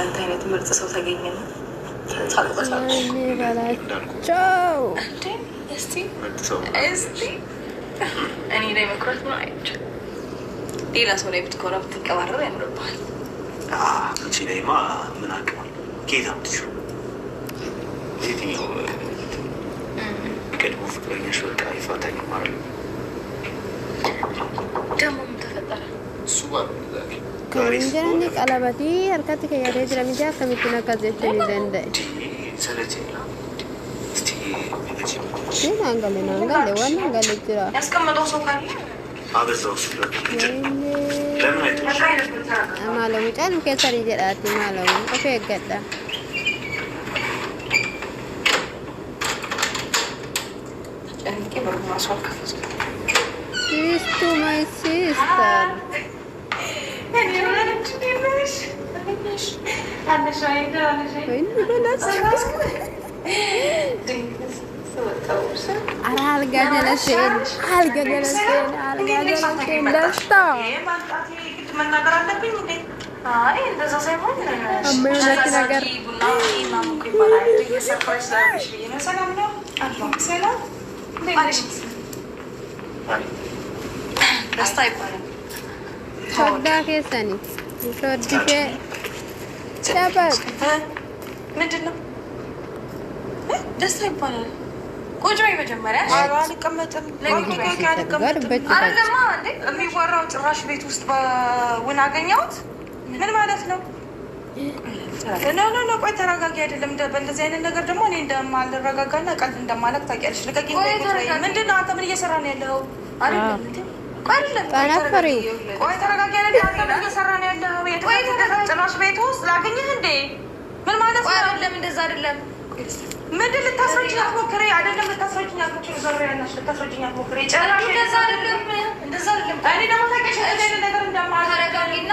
እንዳንተ አይነት ምርጥ ሰው ተገኘና ታልቆሳለሽ ቻው እስቲ እኔ ላይ መኩራት ነው አይቻል ሌላ ሰው ላይ ብትኮራ ብትቀባረር ያምርብሃል። አንቺ ላይማ ምን አቅማል ጌታ ምትችሉ የትኛው ቀድሞ ፍቅረኛሽ በቃ ይፋታኝ ማለት ነው። ደግሞ ምን ተፈጠረ? እሱ ባል ከወንጀለኛ ቀለበቲ አርከት ከያደ ድረሚጃ ከሚትና ከዘችን ይዘንደ እስቲ ግን አንገለ ዋና አንገለ ጅራ ያስቀመጠው ሰው ካለ አበዛው ለምን አይተሽ ማለሙ ጫን ከሰሪ ጀዳቲ ማለሙ ኦፌ ገዳ ጨንቄ በማስዋል ከፈስ ሲስቱ ማይ ሲስተር እኔ ወለች ዲነሽ አንደሽ አይደለሽ ወይ በላስ አልጋ ጀለሴን ደስታ መናገር አለብኝ እንዴ? አይ እንደዛ ሳይሆን አመዩነት ነገር ቡና ማሙክ ይባላል። የሰርፕራይዝ ላርግሽ ብዬ ነው። ሰላም ነው አለው። ሰላም ደስታ ይባላል። ሸጋ ኬሰኒ ሾድሼ ሸበቅ ምንድን ነው ደስታ ይባላል? ቁጭ በይ መጀመሪያ። አልቀመጥም። አይደለማ እንዴ የሚወራው ጭራሽ ቤት ውስጥ በውን አገኘሁት። ምን ማለት ነው? ኖ ቆይ ተረጋጊ። አይደለም በእንደዚህ አይነት ነገር ደግሞ እኔ እንደማልረጋጋና ቀልድ እንደማለቅ ታውቂያለሽ። ልቀቂኝ። ምንድን ነው አንተ ምን እየሰራ ነው ያለኸው? አይደለም ቆይ ተረጋጊ። አንተ ምን እየሰራ ነው ያለኸው? ጭራሽ ቤት ውስጥ ላገኘህ እንዴ? ምን ማለት ነው? አይደለም እንደዛ አይደለም። ምንድን ልታስረጅኝ አትሞክሪ። አይደለም ልታስረጅኝ አትሞክሪ። ዞር ያልናሽ ልታስረጅኝ አትሞክሪ። ጨራሽ እንደዛ አይደለም። እኔ ደግሞ ታውቂያለሽ እንደዚህ አይነት ነገር እንደማልረጋጋ ተረጋጊና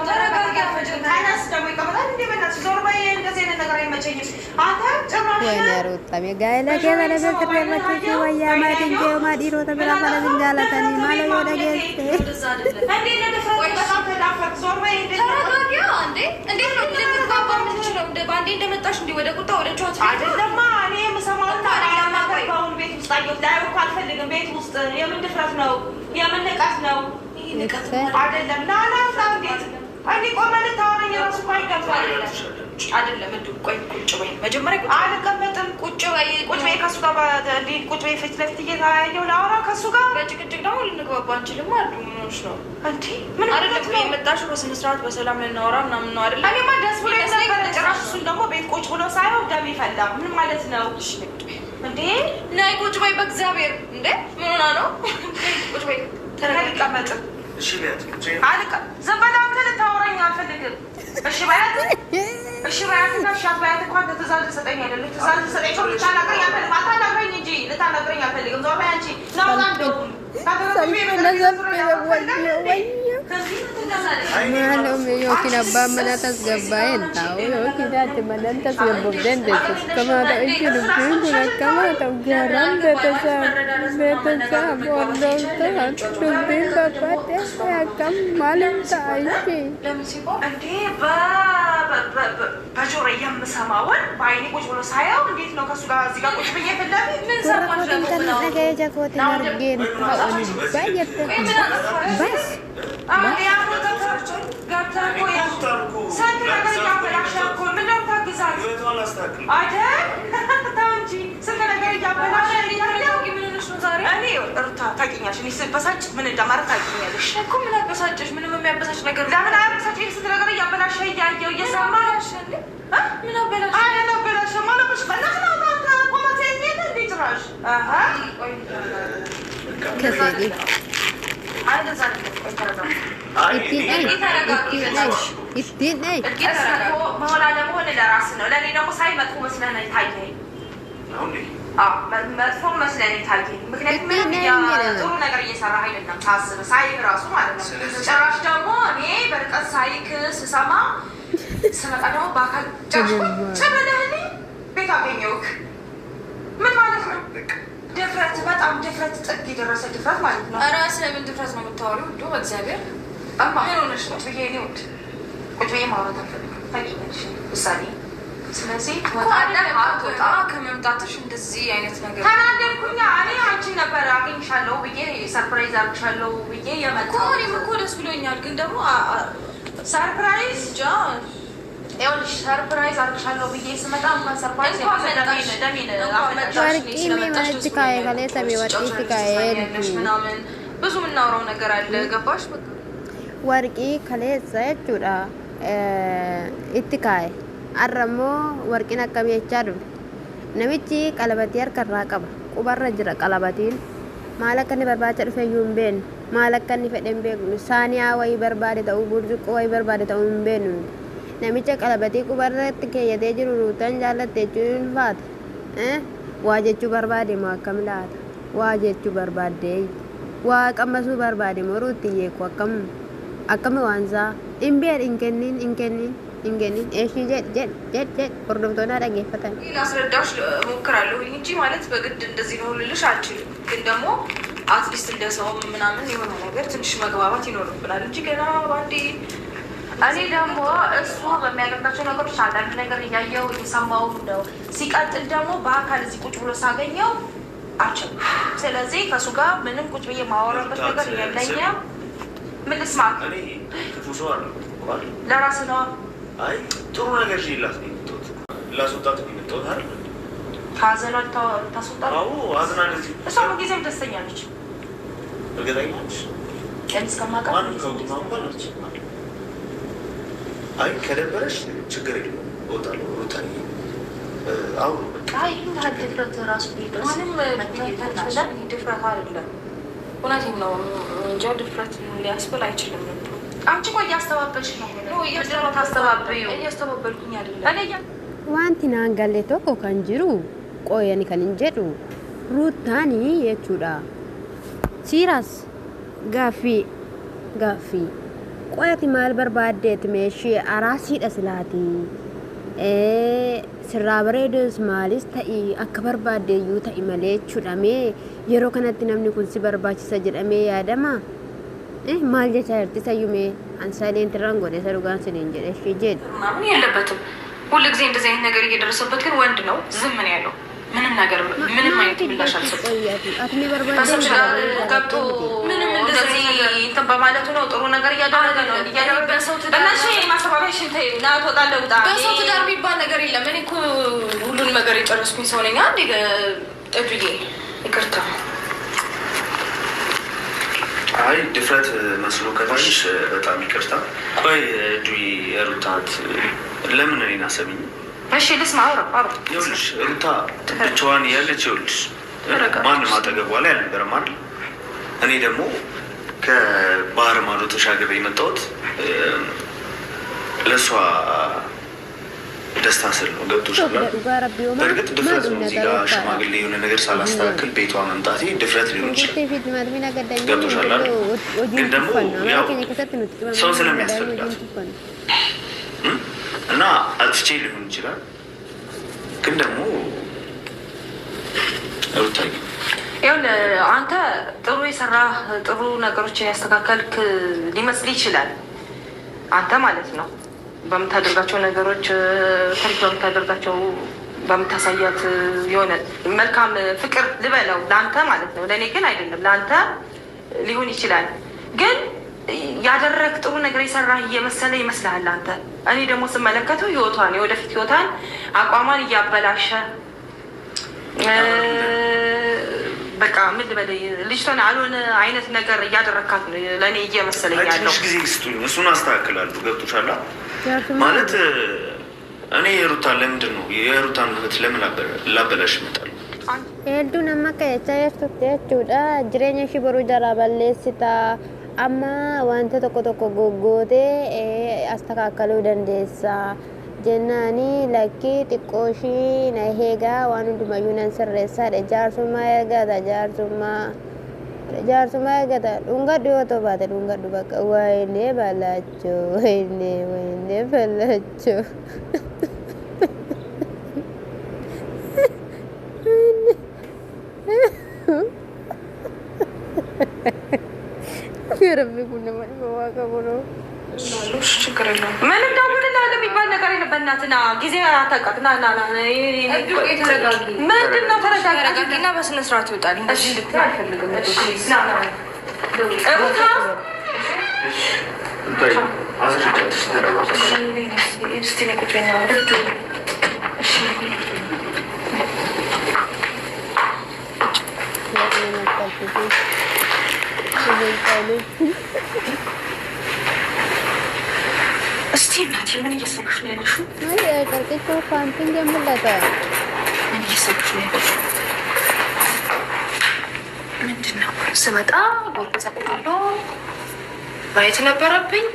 ተረጋጊ። ታናስ ደግሞ ይቀመጣል እንዴ? በእናትሽ ዞር በይ። እንደዚህ አይነት ነገር አይመቸኝም። አንተ ጭራሽ ወይኔ ሩጣሚ ጋይለ ገበለ በትሬ መጥቼ ወያ ማድንጀ ማዲሮ ተብላ ማለት እንዳላተኒ ማለት ወደ ጌስ እንዴ ለደፈው በጣም ተዳፈክ። ዞር በይ። ተረጋጊ። እንዴ እንዴት ነው ልንግባባ የምንችለው? ባንዴ እንደመጣሽ እንዴ ወደ ቁጣ ወደ ጨዋታ አይደለማ። እኔ የምሰማውን ታሪያማባውን ቤት ውስጥ አየሁት። ላይ እኮ አልፈልግም። ቤት ውስጥ የምን ድፍረት ነው? የምን ንቀት ነው? አይደለም ናናሳ እንዴት እንዴ ቆመ ልታወራኝ ራሱ እኮ አይገባም። አይደለም እንዴ ቆይ ቁጭ በይ መጀመሪያ። አልቀመጥም። ቁጭ በይ ቁጭ በይ። ከሱ ጋር እንዴ ቁጭ በይ። ፊት ለፊት እየታየሁ ላወራ ከሱ ጋር በጭቅጭቅ ደግሞ ልንግባባ አንችልም። አሉ ምንሽ ነው እንዴ? ምን አይደለም ነው የመጣሽው? በስነ ስርዓት በሰላም ልናወራ ምናምን ነው አይደል? እኔማ ደስ ብሎ ነበር። ጭራሽ እሱን ደግሞ ቤት ቁጭ ብሎ ሳይሆን ደም ይፈላ። ምን ማለት ነው? እሺ እንዴ ነይ ቁጭ በይ። በእግዚአብሔር እንዴ ምን ሆና ነው? ቁጭ በይ። ተረጋግጠመጥም እሺ ቢያት አልቀ ዝም በላ። አንተ ልታወራኝ አልፈልግም። እሺ ባያት እሺ ባያትና ሻት ባያት እንኳን ትእዛዝ ልትሰጠኝ አይደለም። ትእዛዝ ልትሰጠኝ ሰው ልታናግረኝ አልፈልግም። አታናግረኝ እንጂ ልታናግረኝ አልፈልግም። ዞር በይ አንቺ ነው አንዱ Malo me yo kinaba mana tasgabayan tao yo kinati manan tasgabog den de kamata ikinum kuna kamata garam beta sa bondol ta tubin papate akam malam ta aishi እንዴ በጆሮ የምሰማውን በአይኔ ቁጭ ብሎ ሳያው እንዴት ነው ከሱ ጋር እዚህ ጋር ቁጭ ብዬ ፍለፊ ምን ሰማሽ? ታውቂኛለሽ እኔ ስበሳጭ ምን እንደማለት ታውቂኛለሽ እኮ። ምን አበሳጭሽ? ምንም የሚያበሳጭ ነገር ለምን አያበሳጭሽ? ስንት ነገር እያበላሸ እያየሁ እየሰማሽ ምን አበላሽ? አይ አበላሽ ማለሽ በላሽ ነው ቆመቴ እንዴ ጭራሽ ከሰዲ አይደዛ መሆን አለመሆን ለራስ ነው። ለእኔ ደግሞ ሳይ መጥፎ መስለህ ነው የታየኝ። መጥፎ መስለህ ነው የታየኝ። ምክንያቱም ጥሩ ነገር እየሰራህ አይደለም ሳስብ ሳይክ ራሱ ማለት ነው። ጭራሽ ደግሞ እኔ በርቀት ሳይክ ስሰማ ስመጣ ደግሞ በአካል ጭምልህኔ ቤት አገኘሁህ። ምን ማለት ነው? ድፍረት፣ በጣም ድፍረት፣ ጥግ የደረሰ ድፍረት ማለት ነው። ኧረ ስለምን ድፍረት ነው የምታወሪው? እንዶ በእግዚአብሔር ምን ሆነሽ ነው ብዬ እኔ ውድ ቁጭ ብዬ ማውራት አልፈልግም። ታውቂያለሽ ውሳኔ። ስለዚህ ከመምጣትሽ እንደዚህ አይነት ነገር ተናደድኩኛ። እኔ አንቺን ነበር አገኝሻለሁ ብዬ ሰርፕራይዝ አድርግሻለሁ ብዬ የመጣው እኔም እኮ ደስ ብሎኛል። ግን ደግሞ ሰርፕራይዝ እንጃ ይኸውልሽ ሰርፕራይዝ አድርግሻለሁ ብዬ ስመጣ እንኳን ሰርፕራይዝ ምናምን ብዙ የምናወራው ነገር አለ። ገባሽ? ወርቂ ከሌሳ ጀቹዳ ኢትካይ አረሞ ወርቂን አቀበቻዱ ነሚቺ ቀለበቲ አርከራ ቀባ ቁበረ ጅራ ቀለበቲን ማለከኒ በርባቸ ዱፈዩን ቤን ማለከኒ ፈደን ቤን ሳኒያ ወይ በርባደ ተው ቡርጅቆ ወይ በርባደ ተው ቤን ነሚቸ ቀለበቲ ቁበረት ከየደ ጅሩ ሩተን ጃለተ ጁን ፋት ዋጀቹ በርባደ ማከምላት ዋጀቹ በርባደ ዋቀመሱ በርባደ ሞሩትዬ ኮከም አከም ዋንዛ ኢምቤር ኢንገኒን እሺ ጀት ወርዶቶና ደገፈታል ላስረዳሽ ሞክራለሁ እንጂ ማለት በግድ እንደዚህ ነው ልልሽ አልችልም። ግን ደግሞ አትሊስት እንደሰው ምናምን የሆነ ነገር ትንሽ መግባባት ይኖርብናል እንጂ ገና ባንዴ እኔ ደግሞ እሱ በሚያደርጋቸው ነገሮች አንዳንድ ነገር እያየው እየሰማው ነው። ሲቀጥል ደግሞ በአካል እዚህ ቁጭ ብሎ ሳገኘው አልችል። ስለዚህ ከእሱ ጋር ምንም ቁጭ ብዬ ማወራበት ነገር የለኝም። ምን ልስማ? እኔ ክፉ ሰው አይደለም። ለራስህ ነው። አይ ጥሩ ነገር ይላት ነው የምትወት ላስወጣት ነው የምትወት አይደል? ካዘና ታስወጣት? አዎ አዝና ነች። እሷ ጊዜም ደስተኛ ነች። እርግጠኛ ነች? እስከማውቃት ማንም ከውታው ባለች። አይ ከደበረሽ ችግር የለውም እወጣለሁ። ሩታዬ አዎ አይ ድፍረት ራሱ ምንም ድፍረት አይደለም። እውነቴን ነው እንጃ ድፍረት ሊያስብል አይችልም። አንቺ ቆይ እያስተባበልሽ ነው። እያስተባበልኩኝ አይደለም። ዋንቲ ናንጋሌ ቶኮ ከን ጅሩ ቆየኒ ከን እንጀዱ ሩታኒ የቹዳ ሲራስ ጋፊ ቆየቲ ማል በርባዴት ሜሺ አራሲ ደስላቲ ስራ በሬድስ ማሊስ ተኢ አከ በርባዴዩ ተኢ መሌ ቹዳሜ የሮ ከነቲ ነምኒ ኩንሲ በርባቺሰ ጀደሜ ያደማ ማል ጀቻ እርti ሰዩሜ አንሳሌን ትራንጎ ደሰሩጋን ስኔን ጀደሽ ጀድ ምናምን የለበትም። ሁሉ ጊዜ እንደዚህ አይነት ነገር እየደረሰበት ግን ወንድ ነው ዝም ነው ያለው። ምንም ነገር ምንም አይነት ምላሽ አልሰጠም። አትሚ በርባዴ ገብቶ ምንም እንደዚህ እንትን በማለቱ ነው ጥሩ ነገር እያደረገ ነው። በሰው ትዳር የሚባል ነገር የለም። እኔ እኮ ሁሉን ነገር የጨረስኩኝ ሰው ነኝ። አንዴ ጠጁዬ ይቅርታ። አይ ድፍረት መስሎ ከታሽ በጣም ይቅርታ። ቆይ ዱይ ሩታት ለምን እኔን አሰብኝ? እሺ ልስማ። አውራ ይኸውልሽ ሩታ ብቻዋን ያለች ይኸውልሽ ማንም አጠገቧ ላይ አልነበረም አይደል? እኔ ደግሞ ከባህር ማዶ ተሻግሬ የመጣሁት ለእሷ ደስታ ስል ነው። ገብቶሻል? በእርግጥ ድፍረት ነው። እዚህ ጋር ሽማግሌ የሆነ ነገር ሳላስተካክል ቤቷ መምጣቴ ድፍረት ሊሆን ይችላል። ገብቶሻል? ግን ደግሞ ያው ሰው ስለሚያስፈልጋት እና አጥፍቼ ሊሆን ይችላል። ግን ደግሞ ሩታዬ ይኸውልህ አንተ ጥሩ የሰራህ ጥሩ ነገሮችን ያስተካከልክ ሊመስል ይችላል። አንተ ማለት ነው በምታደርጋቸው ነገሮች ታሪክ በምታደርጋቸው በምታሳያት የሆነ መልካም ፍቅር ልበለው ለአንተ ማለት ነው። ለእኔ ግን አይደለም። ለአንተ ሊሆን ይችላል። ግን ያደረግ ጥሩ ነገር የሰራህ እየመሰለ ይመስልሃል አንተ። እኔ ደግሞ ስመለከተው ህይወቷን የወደፊት ህይወቷን አቋሟን እያበላሸ በቃ ምን ልበል ልጅቷን አልሆነ አይነት ነገር እያደረካት ነው ለእኔ እየመሰለኝ ያለው። ትንሽ ጊዜ ስጡኝ፣ እሱን አስተካክላለሁ። ገብቶሻል ማለት እኔ የሩታን ለምንድን ነው የሩታን ህይወት ለምን ላበላሽ እመጣለሁ? ሄዱ ነማ ከቻየርቱት ጀቹዳ ጅሬኛ ሽበሩ ጀራ በሌሲታ አማ ዋንተ ቶኮ ጎጎቴ አስተካከሉ ደንዴሳ ጀናኒ ለኪ ጥቆሺ ነሄጋ ዋን ዱማዩናን ሰረሳ ጃርሱማ ያጋታ ጃርሱማ ያጋታ ዱንጋ ዲዮቶ ባተ ዱንጋ ዱበቃ ወይኔ ባላቸው ወይኔ ባላቸው ረቢ ኩነ ማን ዋቀ ብሎ ችግር የለውም። ምንም ደውልና ለሚባል ነገር የለም። በእናትህ ና ጊዜ አታውቃት። ና ምንድን ነው ተረጋጊና በስነ ስርዓት ይወጣል። እንደዚህ እንድትይ አልፈልግም። እስቲ እናቴ ምን እየሰራሽ ነው ያለሽው? አይ ቀርቅቾ ፓንቲን ጀምለታ ምን እየሰራሽ ነው ያለሽው? ምንድን ነው ስመጣ ቦርሳቆሎ ማየት ነበረብኝ።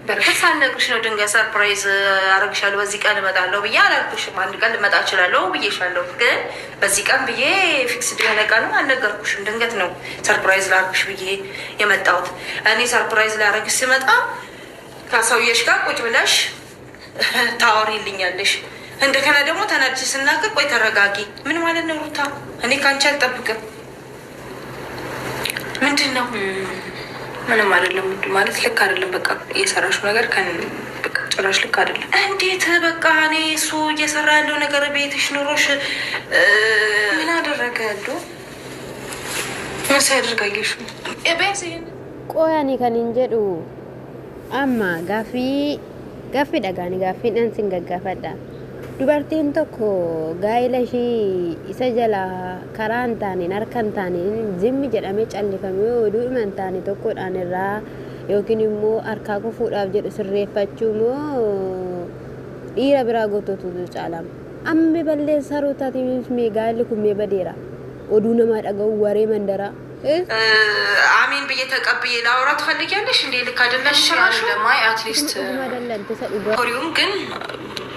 በርግጥ ሳልነግርሽ ነው ድንገት ሰርፕራይዝ አረግሻለሁ በዚህ ቀን እመጣለሁ ብዬ አላልኩሽም። አንድ ቀን ልመጣ እችላለሁ ብዬሻለሁ፣ ግን በዚህ ቀን ብዬ ፊክስ የሆነ ቀን አልነገርኩሽም። ድንገት ነው ሰርፕራይዝ ላረግሽ ብዬ የመጣሁት። እኔ ሰርፕራይዝ ላረግሽ ስመጣ ከሰውዬሽ ጋር ቁጭ ብለሽ ታወሪልኛለሽ። እንደገና ደግሞ ተናድጄ ስናገር ቆይ ተረጋጊ። ምን ማለት ነው ሩታ? እኔ ከአንቺ አልጠብቅም። ምንድን ነው? ምንም አይደለም ማለት ልክ አይደለም። በቃ እየሰራሽው ነገር ጭራሽ ልክ አይደለም። እንዴት? በቃ እኔ እሱ እየሰራ ያለው ነገር ቤትሽ ኑሮሽ ምን አደረገ ያለው? ምን ሲያደርጋየሽ? ቆያኒ ከንንጀዱ amma gaaffii dhagaani gaaffiidhaan sin gaggaafadha. Dubartiin tokko gaa'ela ishii isa jala karaa hin taaneen harka hin taaneen zimmi jedhamee callifamee oduu dhuma hin taane tokkodhaan irraa yookiin immoo harkaa kufuudhaaf jedhu sirreeffachuu moo dhiira biraa gootootu caalama. Ammi balleessaa rootaatiinis mee gaa'elli kun mee badeera oduu namaa dhaga'u waree mandaraa. አሜን ብዬ ተቀብዬ ላውራ ትፈልጊያለሽ እንዴ? ልክ አይደለሽ ራሽ ለማይ አትሊስት ኮሪውም ግን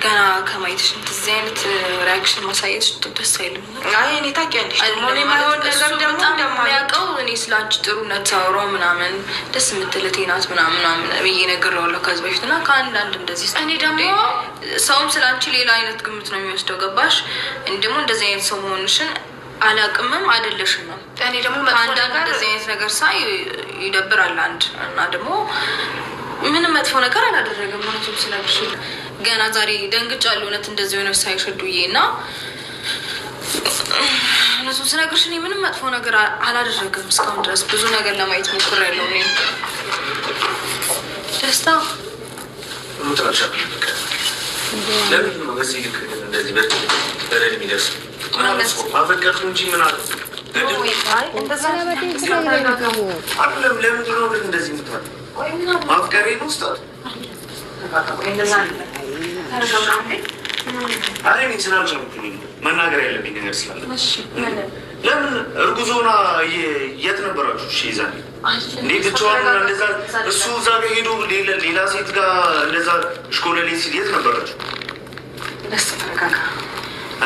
ገና ከማየትሽ እንደዚህ አይነት ሪአክሽን ማሳየት ደስ አይልም። አይ እኔ ታውቂያለሽ ደግሞ እኔ ማይሆን ነገር ደግሞ እንደማያውቀው እኔ ስላንቺ ጥሩነት ሳወራው ምናምን ደስ የምትልቴ ናት ምናምን ብዬ ነግሬዋለሁ ከዚህ በፊት እና ከአንዳንድ እንደዚህ እኔ ደግሞ ሰውም ስላንቺ ሌላ አይነት ግምት ነው የሚወስደው። ገባሽ? እኔ ደግሞ እንደዚህ አይነት ሰው መሆንሽን አላቅምም አይደለሽም ነው። እኔ ደግሞ አንዳንድ እንደዚህ አይነት ነገር ሳይ ይደብራል። አንድ እና ደግሞ ምንም መጥፎ ነገር አላደረገም ማለት ነው። ስለብሽ ገና ዛሬ ደንግጫለሁ። እውነት እንደዚህ ሆነ ሳይሸዱዬ እና እነሱን ስነግርሽ እኔ ምንም መጥፎ ነገር አላደረገም። እስካሁን ድረስ ብዙ ነገር ለማየት ሞክሬያለሁ። እኔ ደስታ ለምን ነው በዚህ ልክ እንደዚህ በረድ የሚደርስ አፈቀርኩ እንጂ ምን አለ ለምንድን ነው እንደዚህ የምትሆን? ማፍቀሬ ነው ስታት እኔ ስላልቻልኩኝ መናገር ያለብኝ ነገር ስላለ ለምን እርጉዝ ሆና የት ነበራችሁ? እሺ ይዛል እንዴ ብቻዋን እንደዛ እሱ እዛ ጋር ሄዶ ሌላ ሴት ጋር እንደዛ እሽኮለሌ ሲል የት ነበራችሁ?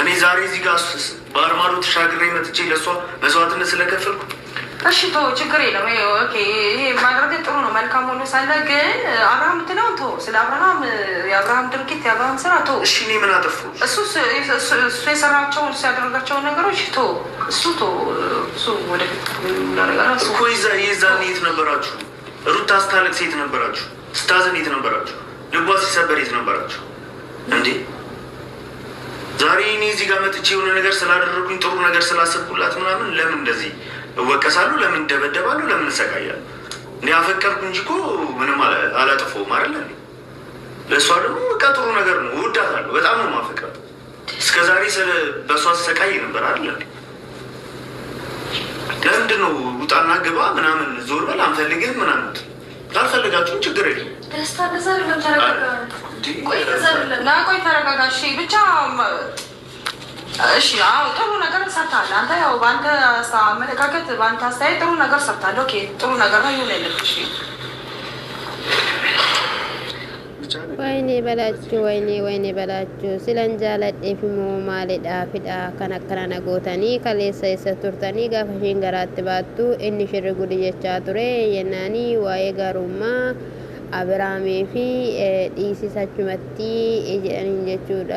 እኔ ዛሬ እዚህ ጋር በአርማዶ ተሻግሬ መጥቼ ለእሷ መስዋዕትነት ስለከፈልኩ እሺ ተው፣ ችግር የለም። ኦኬ ይሄ ማድረግ ጥሩ ነው፣ መልካም ሆኖ ሳለ ግን አብርሃም ትለው ተው። ስለ አብርሃም የአብርሃም ድርጊት የአብርሃም ስራ ተው። እሺ እኔ ምን አጠፉ? እሱ የሰራቸውን ያደረጋቸውን ነገሮች ተው። እሱ ወደፊት እኮ የዛኔ የት ነበራችሁ? ሩታ ስታለቅስ የት ነበራችሁ? ስታዘን የት ነበራችሁ? ልቧ ሲሰበር የት ነበራችሁ እንዴ? ዛሬ እኔ እዚህ ጋር መጥቼ የሆነ ነገር ስላደረጉኝ ጥሩ ነገር ስላሰብኩላት ምናምን ለምን እንደዚህ እወቀሳለሁ? ለምን እንደበደባለሁ? ለምን እሰቃያለሁ? እንዲ አፈቀርኩ እንጂ እኮ ምንም አላጠፋሁም አይደለ? ለእሷ ደግሞ በቃ ጥሩ ነገር ነው፣ እወዳታለሁ፣ በጣም ነው ማፈቅራት። እስከ ዛሬ በእሷ ተሰቃይ ነበር አይደለ? ለምንድን ነው ውጣና ግባ ምናምን ዞር በል አንፈልግህም ምናምን? ካልፈለጋችሁም ችግር የለም። ደስታ እንደዛ አይደለም። ተረጋጋ። ቆይ ተረጋጋ። እሺ ብቻ እሺ። አዎ ጥሩ ነገር ሰርታል። አንተ ያው በአንተ አመለካከት በአንተ አስተያየት ጥሩ ነገር ሰርታል። ኦኬ ጥሩ ነገር ነው ይሁን ያለብሽ። ወይኔ በላችሁ ስለንጃለጤፊሞ ማሌዳ ፊዳ ከነከና ነጎተኒ ከሌሳ isa turtani ጋፈሽን ገራት ባቱ እኒ ሽር ጉድ የቻ ቱሬ የናኒ ዋዬ ጋሩማ አብራሜ ፊ ዲሲሳቹመቲ እጀን ጀቹዳ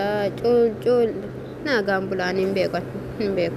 ጩል ናጋም ቡላኒን ቤቆን ቤቆ